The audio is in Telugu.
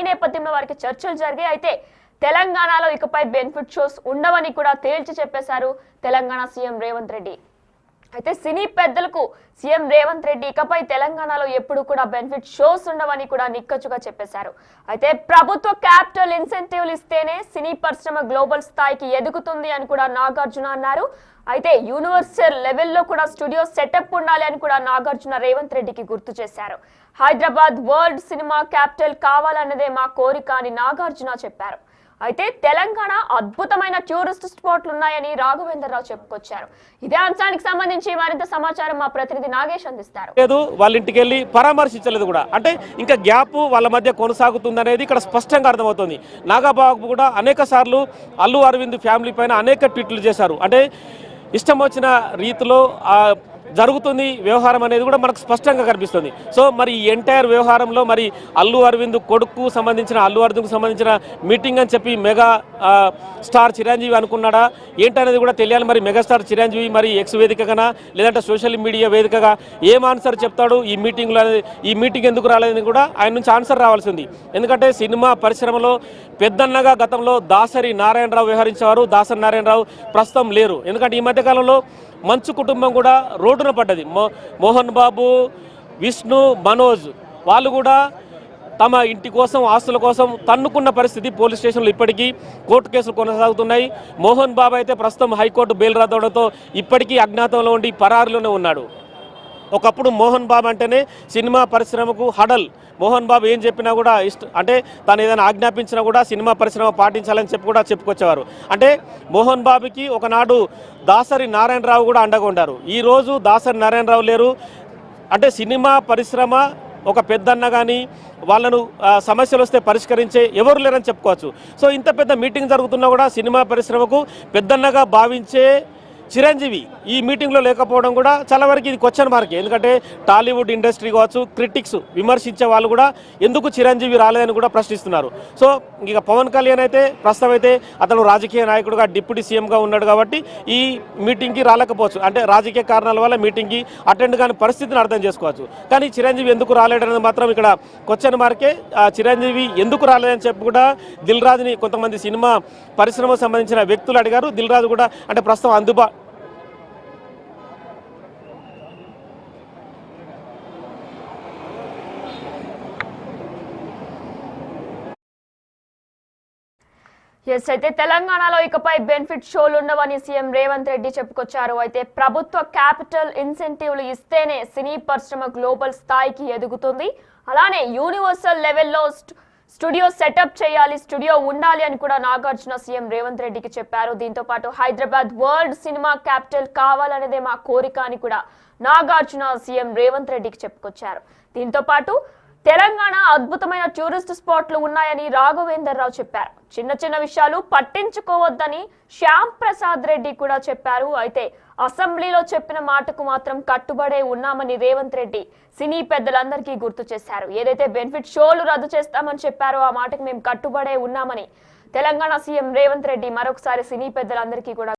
ఈ నేపథ్యంలో వారికి చర్చలు జరిగాయి. అయితే తెలంగాణలో ఇకపై బెనిఫిట్ షోస్ ఉండవని కూడా తేల్చి చెప్పేశారు తెలంగాణ సీఎం రేవంత్ రెడ్డి. అయితే సినీ పెద్దలకు సీఎం రేవంత్ రెడ్డి ఇకపై తెలంగాణలో ఎప్పుడు కూడా బెనిఫిట్ షోస్ ఉండవని కూడా నిక్కచ్చుగా చెప్పేశారు. అయితే ప్రభుత్వ క్యాపిటల్ ఇన్సెంటివ్లు ఇస్తేనే సినీ పరిశ్రమ గ్లోబల్ స్థాయికి ఎదుగుతుంది అని కూడా నాగార్జున అన్నారు. అయితే యూనివర్సల్ లెవెల్లో కూడా స్టూడియో సెటప్ ఉండాలి అని కూడా నాగార్జున రేవంత్ రెడ్డికి గుర్తు చేశారు. హైదరాబాద్ వరల్డ్ సినిమా క్యాపిటల్ కావాలన్నదే మా కోరిక అని నాగార్జున చెప్పారు. అయితే తెలంగాణ అద్భుతమైన టూరిస్ట్ స్పాట్లు ఉన్నాయని రాఘవేంద్రరావు చెప్పుకొచ్చారు. ఇదే అంశానికి సంబంధించి మరింత సమాచారం మా ప్రతినిధి నాగేష్ అందిస్తారు. లేదు, వాళ్ళ ఇంటికి వెళ్ళి పరామర్శించలేదు కూడా. అంటే ఇంకా గ్యాప్ వాళ్ళ మధ్య కొనసాగుతుంది అనేది ఇక్కడ స్పష్టంగా అర్థమవుతుంది. నాగబాబు కూడా అనేక సార్లు అల్లు అరవింద్ ఫ్యామిలీ పైన అనేక ట్వీట్లు చేశారు. అంటే ఇష్టం వచ్చిన రీతిలో జరుగుతుంది వ్యవహారం అనేది కూడా మనకు స్పష్టంగా కనిపిస్తుంది. సో మరి ఈ ఎంటైర్ వ్యవహారంలో మరి అల్లు అరవింద్ కొడుకు సంబంధించిన అల్లు అరవింద్కు సంబంధించిన మీటింగ్ అని చెప్పి మెగా స్టార్ చిరంజీవి అనుకున్నాడా ఏంటనేది కూడా తెలియాలి. మరి మెగాస్టార్ చిరంజీవి మరి ఎక్స్ వేదికగా లేదంటే సోషల్ మీడియా వేదికగా ఏం ఆన్సర్ చెప్తాడు ఈ మీటింగ్లో అనేది, ఈ మీటింగ్ ఎందుకు రాలేదని కూడా ఆయన నుంచి ఆన్సర్ రావాల్సింది. ఎందుకంటే సినిమా పరిశ్రమలో పెద్దన్నగా గతంలో దాసరి నారాయణరావు వ్యవహరించేవారు. దాసరి నారాయణరావు ప్రస్తుతం లేరు. ఎందుకంటే ఈ మధ్యకాలంలో మంచు కుటుంబం కూడా రోడ్డున పడ్డది. మోహన్ బాబు, విష్ణు, మనోజ్ వాళ్ళు కూడా తమ ఇంటి కోసం ఆస్తుల కోసం తన్నుకున్న పరిస్థితి. పోలీస్ స్టేషన్లో ఇప్పటికీ కోర్టు కేసులు కొనసాగుతున్నాయి. మోహన్ బాబు అయితే ప్రస్తుతం హైకోర్టు బెయిల్ రద్దవడంతో ఇప్పటికీ అజ్ఞాతంలో ఉండి పరారులోనే ఉన్నాడు. ఒకప్పుడు మోహన్ బాబు అంటేనే సినిమా పరిశ్రమకు హడల్. మోహన్ బాబు ఏం చెప్పినా కూడా అంటే తను ఏదైనా ఆజ్ఞాపించినా కూడా సినిమా పరిశ్రమ పాటించాలని చెప్పి కూడా చెప్పుకొచ్చేవారు. అంటే మోహన్ బాబుకి ఒకనాడు దాసరి నారాయణరావు కూడా అండగా ఉండారు. ఈరోజు దాసరి నారాయణరావు లేరు. అంటే సినిమా పరిశ్రమ ఒక పెద్దన్న కానీ వాళ్ళను సమస్యలు వస్తే పరిష్కరించే ఎవరు లేరని చెప్పుకోవచ్చు. సో ఇంత పెద్ద మీటింగ్ జరుగుతున్నా కూడా సినిమా పరిశ్రమకు పెద్దన్నగా భావించే చిరంజీవి ఈ మీటింగ్లో లేకపోవడం కూడా చాలా వరకు ఇది క్వశ్చన్ మార్క్. ఎందుకంటే టాలీవుడ్ ఇండస్ట్రీ కావచ్చు, క్రిటిక్స్ విమర్శించే వాళ్ళు కూడా ఎందుకు చిరంజీవి రాలేదని కూడా ప్రశ్నిస్తున్నారు. సో ఇక పవన్ కళ్యాణ్ అయితే ప్రస్తుతం అయితే అతను రాజకీయ నాయకుడుగా డిప్యూటీ సీఎంగా ఉన్నాడు కాబట్టి ఈ మీటింగ్కి రాలేకపోవచ్చు. అంటే రాజకీయ కారణాల వల్ల మీటింగ్కి అటెండ్ కాని పరిస్థితిని అర్థం చేసుకోవచ్చు. కానీ చిరంజీవి ఎందుకు రాలేడనేది మాత్రం ఇక్కడ క్వశ్చన్ మార్కే. చిరంజీవి ఎందుకు రాలేదని చెప్పి కూడా దిల్ రాజుని కొంతమంది సినిమా పరిశ్రమకు సంబంధించిన వ్యక్తులు అడిగారు. దిల్ రాజు కూడా అంటే ప్రస్తుతం అయితే తెలంగాణలో ఇకపై బెనిఫిట్ షోలు ఉండవని సీఎం రేవంత్ రెడ్డి చెప్పుకొచ్చారు. అయితే ప్రభుత్వ క్యాపిటల్ ఇన్సెంటివ్లు ఇస్తేనే సినీ పరిశ్రమ గ్లోబల్ స్థాయికి ఎదుగుతుంది. అలానే యూనివర్సల్ లెవెల్లో స్టూడియో సెటప్ చేయాలి, స్టూడియో ఉండాలి అని కూడా నాగార్జున సీఎం రేవంత్ రెడ్డికి చెప్పారు. దీంతో పాటు హైదరాబాద్ వరల్డ్ సినిమా క్యాపిటల్ కావాలనేదే మా కోరిక అని కూడా నాగార్జున సీఎం రేవంత్ రెడ్డికి చెప్పుకొచ్చారు. దీంతో పాటు తెలంగాణ అద్భుతమైన టూరిస్ట్ స్పాట్లు ఉన్నాయని రాఘవేంద్రరావు చెప్పారు. చిన్న చిన్న విషయాలు పట్టించుకోవద్దని శ్యామ్ ప్రసాద్ రెడ్డి కూడా చెప్పారు. అయితే అసెంబ్లీలో చెప్పిన మాటకు మాత్రం కట్టుబడే ఉన్నామని రేవంత్ రెడ్డి సినీ పెద్దలందరికీ గుర్తు చేశారు. ఏదైతే బెనిఫిట్ షోలు రద్దు చేస్తామని చెప్పారో ఆ మాటకు మేము కట్టుబడే ఉన్నామని తెలంగాణ సీఎం రేవంత్ రెడ్డి మరొకసారి సినీ పెద్దలందరికీ కూడా